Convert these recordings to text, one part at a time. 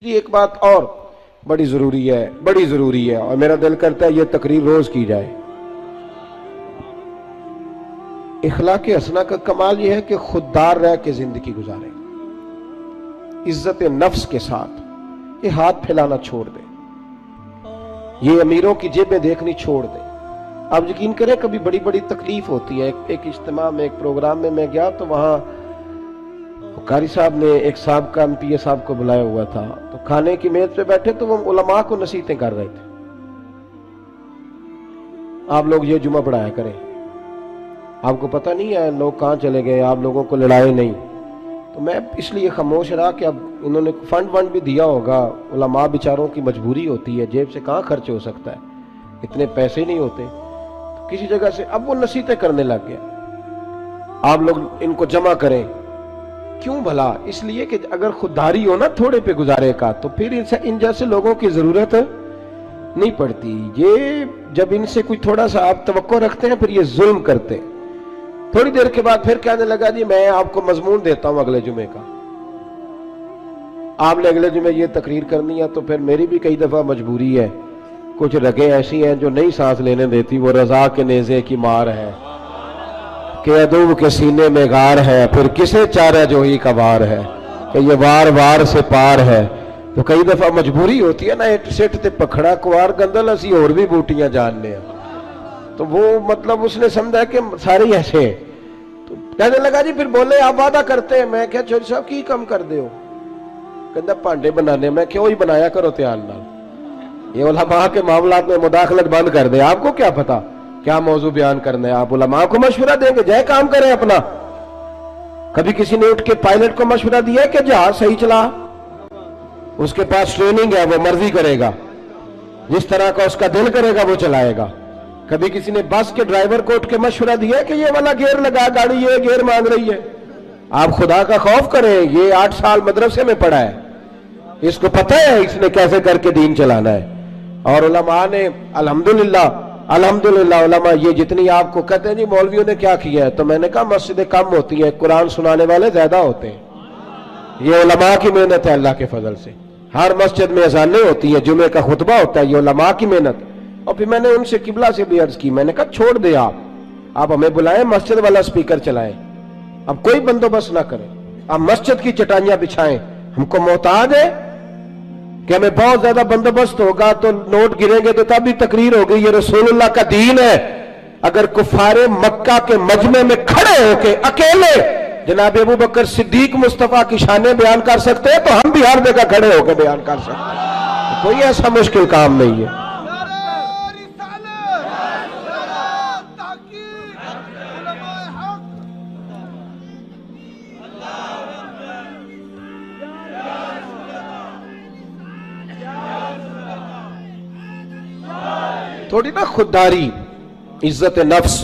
جی ایک بات اور بڑی ضروری ہے اور میرا دل کرتا ہے یہ تقریر روز کی جائے۔ اخلاق حسنہ کا کمال یہ ہے کہ خوددار رہ کے زندگی گزارے، عزت نفس کے ساتھ، یہ ہاتھ پھیلانا چھوڑ دے، یہ امیروں کی جیبیں دیکھنی چھوڑ دے۔ آپ یقین کریں کبھی بڑی بڑی تکلیف ہوتی ہے۔ ایک اجتماع میں، ایک پروگرام میں گیا تو وہاں قاری صاحب نے ایک سابقہ MP صاحب کو بلایا ہوا تھا، تو کھانے کی میز پہ بیٹھے تو وہ علماء کو نصیحتیں کر رہے تھے، آپ لوگ یہ جمعہ پڑھایا کریں، آپ کو پتہ نہیں ہے لوگ کہاں چلے گئے، آپ لوگوں کو لڑائے نہیں۔ تو میں اس لیے خاموش رہا کہ اب انہوں نے فنڈ بھی دیا ہوگا، علماء بیچاروں کی مجبوری ہوتی ہے، جیب سے کہاں خرچ ہو سکتا ہے، اتنے پیسے نہیں ہوتے، تو کسی جگہ سے اب وہ نصیحتیں کرنے لگ گیا، آپ لوگ ان کو جمع کریں۔ کیوں بھلا؟ اس لیے کہ اگر خودداری ہو نا تھوڑے پہ گزارے کا تو پھر ان جیسے لوگوں کی ضرورت نہیں پڑتی۔ یہ جب ان سے کوئی تھوڑا سا آپ توقع رکھتے ہیں پھر یہ ظلم کرتے ہیں۔ تھوڑی دیر کے بعد پھر کہنے لگا جی میں آپ کو مضمون دیتا ہوں اگلے جمعے کا، آپ نے اگلے جمعے یہ تقریر کرنی ہے۔ تو پھر میری بھی کئی دفعہ مجبوری ہے، کچھ رگیں ایسی ہیں جو نہیں سانس لینے دیتی، وہ رضا کے نیزے کی مار ہے کہ عدو کے سینے میں غار ہے، پھر کسے چارہ جو ہی کا وار ہے کہ یہ وار وار سے پار ہے۔ تو کئی دفعہ مجبوری ہوتی ہے نا، ایٹ سیٹ تے پکھڑا کوار گندل اسی اور بھی بوٹیاں جاننے ہیں، تو وہ مطلب اس نے سمجھا کہ سارے ایسے ہیں۔ تو کہنے لگا جی پھر بولے آپ وعدہ کرتے ہیں۔ میں کہا چوری صاحب کی کم کر دے ہو؟ کہندہ پانڈے بنانے۔ میں کیوں ہی بنایا کرو تیان نال، یہ علماء کے معاملات میں مداخلت بند کر دے، آپ کو کیا پتا کیا موضوع بیان کرنا ہے، آپ علماء کو مشورہ دیں گے جائے کام کریں اپنا۔ کبھی کسی نے اٹھ کے پائلٹ کو مشورہ دیا ہے کہ جہاز صحیح چلا، اس کے پاس ٹریننگ ہے، وہ مرضی کرے گا، جس طرح کا اس کا دل کرے گا وہ چلائے گا۔ کبھی کسی نے بس کے ڈرائیور کو اٹھ کے مشورہ دیا ہے کہ یہ والا گیئر لگا، گاڑی یہ گیئر مانگ رہی ہے۔ آپ خدا کا خوف کریں، یہ 8 سال مدرسے میں پڑھا ہے، اس کو پتہ ہے اس نے کیسے کر کے دین چلانا ہے۔ اور علماء نے الحمدللہ علماء یہ جتنی آپ کو کہتے ہیں جی مولویوں نے کیا کیا ہے، تو میں نے کہا مسجدیں کم ہوتی ہیں، قرآن سنانے والے زیادہ ہوتے ہیں، یہ علماء کی محنت ہے اللہ کے فضل سے۔ ہر مسجد میں اذانیں ہوتی ہیں، جمعے کا خطبہ ہوتا ہے، یہ علماء کی محنت۔ اور پھر میں نے ان سے قبلہ سے بھی عرض کی، میں نے کہا چھوڑ دے آپ ہمیں بلائیں، مسجد والا سپیکر چلائیں، اب کوئی بندوبست نہ کریں، آپ مسجد کی چٹائیاں بچھائیں، ہم کو محتاج ہے کہ ہمیں بہت زیادہ بندوبست ہوگا تو نوٹ گریں گے تو تب بھی تقریر ہوگی، یہ رسول اللہ کا دین ہے۔ اگر کفار مکہ کے مجمع میں کھڑے ہو کے اکیلے جناب ابو بکر صدیق مصطفیٰ کی شانیں بیان کر سکتے ہیں تو ہم بھی ہر جگہ کھڑے ہو کے بیان کر سکتے ہیں، کوئی ایسا مشکل کام نہیں ہے۔ تھوڑی نا خودداری، عزت نفس،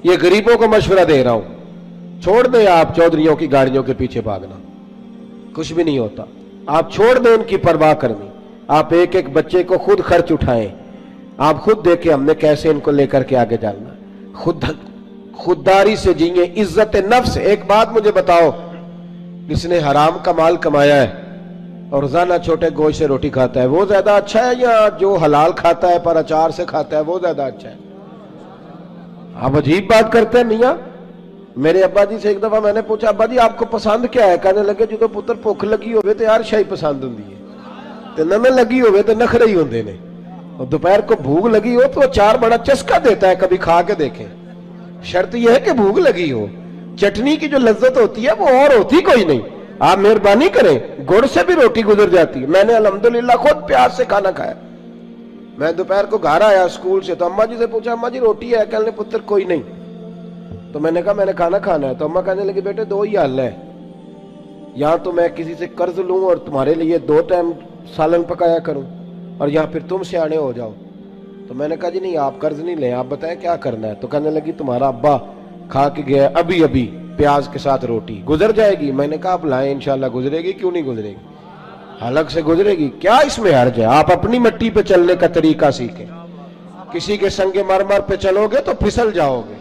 یہ غریبوں کو مشورہ دے رہا ہوں، چھوڑ دیں آپ چودھریوں کی گاڑیوں کے پیچھے بھاگنا، کچھ بھی نہیں ہوتا، آپ چھوڑ دیں ان کی پرواہ کرنی، آپ ایک ایک بچے کو خود خرچ اٹھائیں، آپ خود دیکھیں ہم نے کیسے ان کو لے کر کے آگے جانا، خودداری سے جیئیں، عزت نفس۔ ایک بات مجھے بتاؤ، جس نے حرام کا مال کمایا ہے اور روزانہ چھوٹے گوشت سے روٹی کھاتا ہے وہ زیادہ اچھا ہے یا جو حلال کھاتا ہے پر اچار سے کھاتا ہے وہ زیادہ اچھا ہے؟ آپ عجیب بات کرتے ہیں میاں۔ میرے ابا جی سے ایک دفعہ میں نے پوچھا ابا جی آپ کو پسند کیا ہے؟ کہنے لگے جو پتر بھوک لگی ہوئے تو یار شاہی پسند ہوندی ہے، تے نمیں لگی ہوئے تو نخرے ہی ہوندے نے، اور دوپہر کو بھوک لگی ہو تو اچار بڑا چسکا دیتا ہے، کبھی کھا کے دیکھیں، شرط یہ ہے کہ بھوک لگی ہو، چٹنی کی جو لذت ہوتی ہے وہ اور ہوتی کوئی نہیں۔ آپ مہربانی کریں، گڑ سے بھی روٹی گزر جاتی ہے۔ میں نے الحمدللہ خود پیاز سے کھانا کھایا۔ میں دوپہر کو گھر آیا اسکول سے تو اماں جی سے پوچھا اماں جی روٹی ہے؟ کہنے پتر کوئی نہیں، تو میں نے کہا میں نے کھانا کھانا ہے، تو اماں کہنے لگی بیٹے 2 ہی حل ہے، یا تو میں کسی سے قرض لوں اور تمہارے لیے 2 ٹائم سالن پکایا کروں، اور یا پھر تم سیانے ہو جاؤ۔ تو میں نے کہا جی نہیں آپ قرض نہیں لیں، آپ بتائیں کیا کرنا ہے۔ تو کہنے لگی تمہارا ابا کھا کے گیا ابھی پیاز کے ساتھ روٹی، گزر جائے گی؟ میں نے کہا آپ لائیں انشاءاللہ گزرے گی، کیوں نہیں گزرے گی، حلق سے گزرے گی، کیا اس میں حرج ہے؟ آپ اپنی مٹی پہ چلنے کا طریقہ سیکھیں، کسی کے سنگ مرمر پہ چلو گے تو پھسل جاؤ گے۔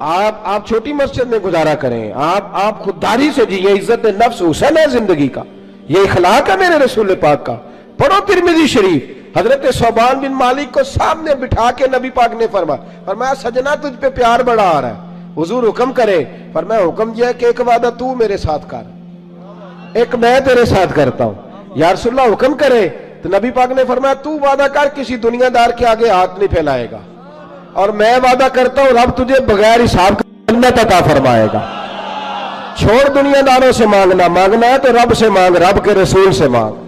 آپ چھوٹی مسجد میں گزارا کریں، آپ خودداری سے جیئے، عزت نفس حسن ہے زندگی کا، یہ اخلاق ہے میرے رسول پاک کا. پڑھو ترمذی شریف. حضرت صوبان بن مالک کو سامنے بٹھا کے نبی پاک نے فرمایا سجنا تجھ پہ پیار بڑا آ رہا ہے, حضور حکم کرے. فرمایا حکم یہ ہے کہ ایک وعدہ تو میرے ساتھ کر, ایک میں تیرے ساتھ کرتا ہوں. یا رسول اللہ حکم کرے. تو نبی پاک نے فرمایا تو وعدہ کر کسی دنیا دار کے آگے ہاتھ نہیں پھیلائے گا, اور میں وعدہ کرتا ہوں رب تجھے بغیر حساب جنت عطا فرمائے گا. چھوڑ دنیا داروں سے مانگنا ہے تو رب سے مانگ, رب کے رسول سے مانگ.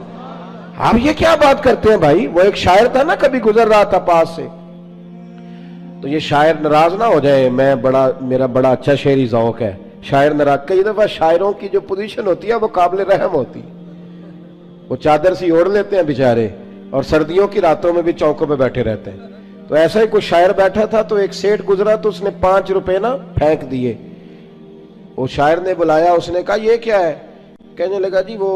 آپ یہ کیا بات کرتے ہیں بھائی؟ وہ ایک شاعر تھا نا, کبھی گزر رہا تھا پاس سے, تو یہ شاعر ناراض نہ ہو جائے, میرا بڑا اچھا شعری ذوق ہے. شاعر ناراض, کئی دفعہ شاعروں کی جو پوزیشن ہوتی ہے وہ قابل رحم ہوتی, وہ چادر سی اوڑھ لیتے ہیں بیچارے, اور سردیوں کی راتوں میں بھی چوکوں پہ بیٹھے رہتے ہیں. تو ایسا ہی کوئی شاعر بیٹھا تھا, تو ایک سیٹ گزرا تو اس نے 5 روپے نا پھینک دیے. وہ شاعر نے بلایا, اس نے کہا یہ کیا ہے؟ کہنے لگا جی وہ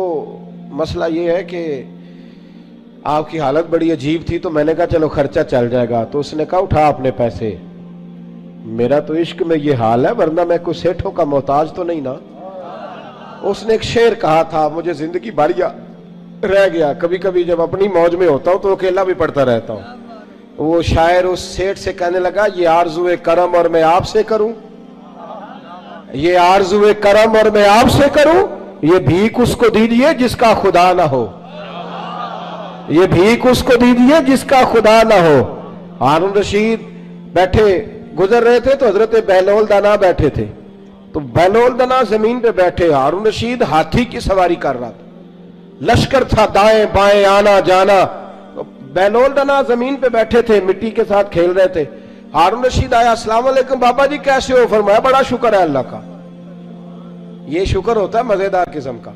مسئلہ یہ ہے کہ آپ کی حالت بڑی عجیب تھی, تو میں نے کہا چلو خرچہ چل جائے گا. تو اس نے کہا اٹھا اپنے پیسے, میرا تو عشق میں یہ حال ہے, ورنہ میں کوئی سیٹھوں کا محتاج تو نہیں نا. اس نے ایک شعر کہا تھا, مجھے زندگی بھر رہ گیا, کبھی کبھی جب اپنی موج میں ہوتا ہوں تو اکیلا بھی پڑھتا رہتا ہوں. وہ شاعر اس سیٹ سے کہنے لگا یہ آرزو کرم اور میں آپ سے کروں, یہ آرزو کرم اور میں آپ سے کروں, یہ بھیک اس کو دیجیے جس کا خدا نہ ہو, یہ بھیک اس کو دیجیے جس کا خدا نہ ہو. ہارون رشید بیٹھے گزر رہے تھے تو حضرت بہلول دانا بیٹھے تھے. تو بہلول دانا زمین پہ بیٹھے, ہارون رشید ہاتھی کی سواری کر رہا تھا, لشکر تھا دائیں بائیں آنا جانا. بہلول دانا زمین پہ بیٹھے تھے, مٹی کے ساتھ کھیل رہے تھے. ہارون رشید آیا, السلام علیکم بابا جی کیسے ہو؟ فرمایا بڑا شکر ہے اللہ کا. یہ شکر ہوتا ہے مزیدار قسم کا.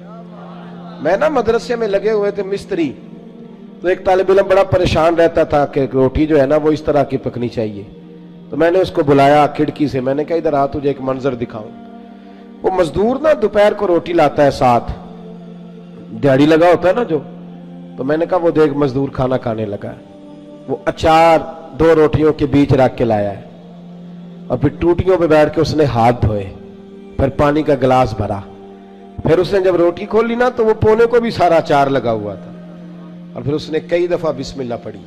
میں نا مدرسے میں لگے ہوئے تھے مستری, تو ایک طالب علم بڑا پریشان رہتا تھا کہ روٹی جو ہے نا وہ اس طرح کی پکنی چاہیے. تو میں نے اس کو بلایا کھڑکی سے, میں نے کہا ادھر آ تجھے ایک منظر دکھاؤں. وہ مزدور نا دوپہر کو روٹی لاتا ہے, ساتھ دیہڑی لگا ہوتا ہے نا جو. تو میں نے کہا وہ دیکھ مزدور کھانا کھانے لگا ہے. وہ اچار 2 روٹیوں کے بیچ رکھ کے لایا ہے, اور پھر ٹوٹیوں پہ بیٹھ کے اس نے ہاتھ دھوئے, پھر پانی کا گلاس بھرا. پھر اس نے جب روٹی کھولی نا تو وہ پونے کو بھی سارا اچار لگا ہوا تھا, اور پھر اس نے کئی دفعہ بسم اللہ پڑھی.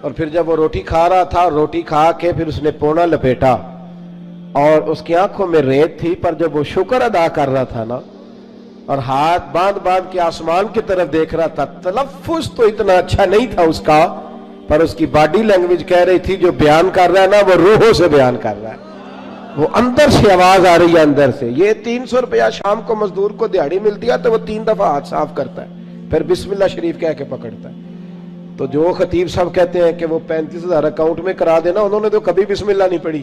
اور پھر جب وہ روٹی کھا رہا تھا, روٹی کھا کے پھر اس نے پونا لپیٹا, اور اس کی آنکھوں میں ریت تھی, پر جب وہ شکر ادا کر رہا تھا نا, اور ہاتھ باندھ کے آسمان کی طرف دیکھ رہا تھا, تلفظ تو اتنا اچھا نہیں تھا اس کا, پر اس کی باڈی لینگویج کہہ رہی تھی جو بیان کر رہا ہے نا وہ روحوں سے بیان کر رہا ہے, وہ اندر سے آواز آ رہی ہے اندر سے. یہ 300 روپیہ شام کو مزدور کو دیہڑی ملتی ہے تو وہ 3 دفعہ ہاتھ صاف کرتا ہے, پھر بسم اللہ شریف کہہ کے پکڑتا ہے. تو جو خطیب صاحب کہتے ہیں کہ وہ 35,000 اکاؤنٹ میں کرا دینا, انہوں نے تو کبھی بسم اللہ نہیں پڑھی.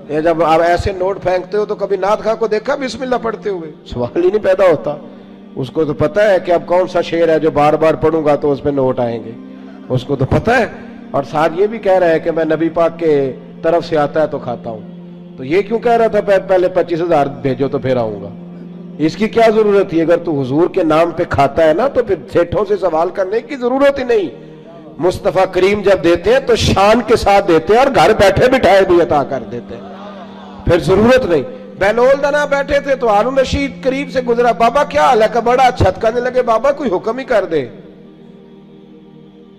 یہ جب آپ ایسے نوٹ پھینکتے ہو تو کبھی نعت خواہ کو دیکھا بسم اللہ پڑھتے ہوئے؟ سوال ہی نہیں پیدا ہوتا. اس کو تو پتا ہے کہ اب کون سا شعر ہے جو بار بار پڑھوں گا تو اس پہ نوٹ آئیں گے, اس کو تو پتا ہے. اور ساتھ یہ بھی کہہ رہا ہے کہ میں نبی پاک کے طرف سے آتا ہے تو کھاتا ہوں. تو یہ کیوں کہہ رہا تھا پہلے 25,000 بھیجو تو پھر آؤں گا؟ اس کی کیا ضرورت تھی؟ اگر تو حضور کے نام پہ کھاتا ہے نا تو پھر سیٹھوں سے سوال کرنے کی ضرورت ہی نہیں. مصطفیٰ کریم جب دیتے ہیں تو شان کے ساتھ دیتے ہیں, اور گھر بیٹھے بٹھائے بھی عطا کر دیتے ہیں, پھر ضرورت نہیں. بہلول دانا بیٹھے تھے تو ہارون رشید قریب سے گزرا, بابا کیا حال ہے؟ کہ بڑا اچھا. کہنے لگے بابا کوئی حکم ہی کر دے.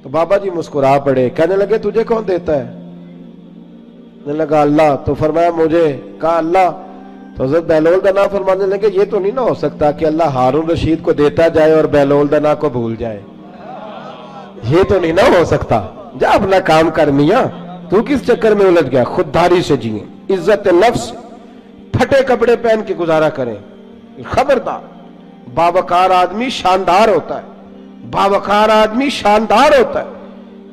تو بابا جی مسکرا پڑے, کہنے لگے تجھے کون دیتا ہے؟ کہنے لگا اللہ. تو فرمایا مجھے. کہا اللہ. تو حضرت بہلول دانا فرمانے لگے یہ تو نہیں نہ ہو سکتا کہ اللہ ہارون رشید کو دیتا جائے اور بہلول دانا کو بھول جائے, یہ تو نہیں نہ ہو سکتا. جا اپنا کام کر میاں, تو کس چکر میں الجھ گیا؟ خودداری سے جیئیں, عزت نفس, پھٹے کپڑے پہن کے گزارا کریں. خبردار, باوقار آدمی شاندار ہوتا ہے, باوقار آدمی شاندار ہوتا ہے.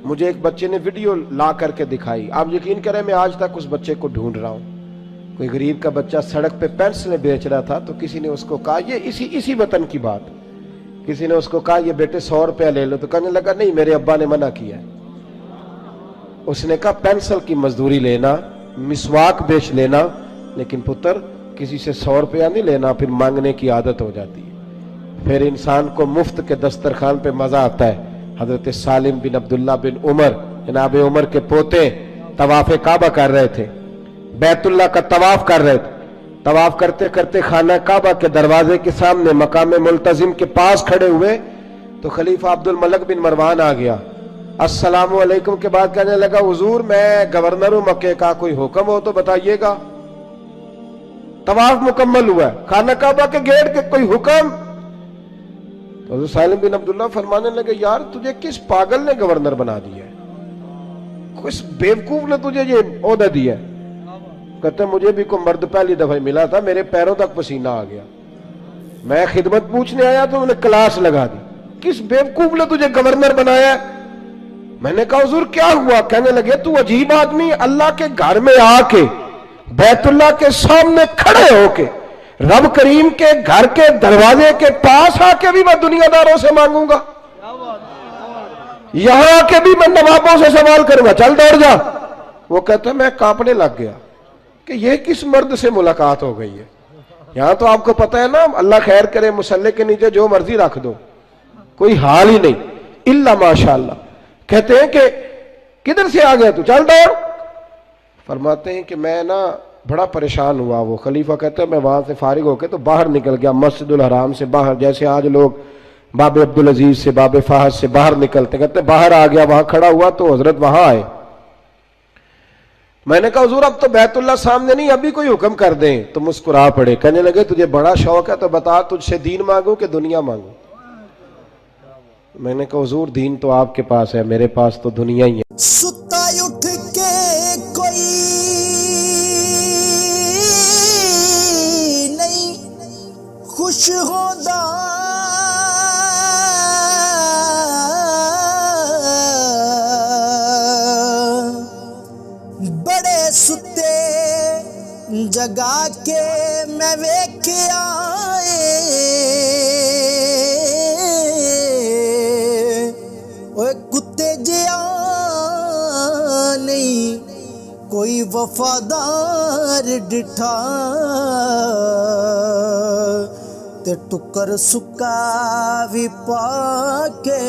مجھے ایک بچے نے ویڈیو لا کر کے دکھائی, آپ یقین کریں میں آج تک اس بچے کو ڈھونڈ رہا ہوں. کوئی غریب کا بچہ سڑک پہ پینسلیں بیچ رہا تھا, تو کسی نے اس کو کہا, یہ اسی وطن کی بات, کسی نے اس کو کہا یہ بیٹے 100 روپیہ لے لو. تو کہنے لگا نہیں میرے ابا نے منع کیا ہے. اس نے کہا پینسل کی مزدوری لینا, مسواک بیچ لینا, لیکن پتر کسی سے 100 روپیہ نہیں لینا, پھر مانگنے کی عادت ہو جاتی ہے. پھر انسان کو مفت کے دسترخوان پہ مزہ آتا ہے. حضرت سالم بن عبداللہ بن عمر, جناب عمر کے پوتے, طواف کعبہ کر رہے تھے, بیت اللہ کا طواف کر رہے تھے. طواف کرتے کرتے خانہ کعبہ کے دروازے کے سامنے مقام ملتزم کے پاس کھڑے ہوئے تو خلیفہ عبد الملک بن مروان آ گیا. السلام علیکم کے بعد کہنے لگا حضور میں گورنر ہوں مکے کا, کوئی حکم ہو تو بتائیے گا. طواف مکمل ہوا ہے, خانہ کعبہ کے گیٹ کے کوئی حکم؟ تو حضرت سالم بن عبداللہ فرمانے لگے یار تجھے کس پاگل نے گورنر بنا دیا ہے, کس بیوقوف نے تجھے یہ عہدہ دیا ہے؟ کہتے مجھے بھی کوئی مرد پہلی دفعہ ملا تھا, میرے پیروں تک پسینہ آ گیا, میں خدمت پوچھنے آیا تو انہیں کلاس لگا دی, کس بیوقوف نے تجھے گورنر بنایا ہے؟ میں نے کہا حضور کیا ہوا؟ کہنے لگے تو عجیب آدمی, اللہ کے گھر میں آ کے بیت اللہ کے سامنے کھڑے ہو کے رب کریم کے گھر کے دروازے کے پاس آ کے بھی میں دنیا داروں سے مانگوں گا, یہاں آ کے بھی میں نوابوں سے سوال کروں گا, چل دوڑ جا. وہ کہتے ہیں میں کانپنے لگ گیا کہ یہ کس مرد سے ملاقات ہو گئی ہے. یہاں تو آپ کو پتہ ہے نا, اللہ خیر کرے, مصلے کے نیچے جو مرضی رکھ دو, کوئی حال ہی نہیں الا ماشاءاللہ. کہتے ہیں کہ کدھر سے آ گیا تو, چل دوڑ. فرماتے ہیں کہ میں نا بڑا پریشان ہوا. وہ خلیفہ کہتے ہیں میں وہاں سے فارغ ہو کے تو باہر نکل گیا, مسجد الحرام سے باہر, جیسے آج لوگ باب عبدالعزیز سے باب فہد سے باہر نکلتے. کہتے ہیں باہر آ گیا, وہاں کھڑا ہوا تو حضرت وہاں آئے. میں نے کہا حضور اب تو بیت اللہ سامنے نہیں, ابھی کوئی حکم کر دیں. تو مسکرا پڑے, کہنے لگے تجھے بڑا شوق ہے تو بتا تجھ سے دین مانگوں کہ دنیا مانگوں؟ میں نے کہا حضور دین تو آپ کے پاس ہے, میرے پاس تو دنیا ہی ہے. ستا اٹھ کے کوئی نہیں خوش ہوتا, بڑے ستے جگا کے میں ویکھیا کتے جیا نہیں کوئی وفادار ڈٹھا, تے ٹکر سکا بھی پا کے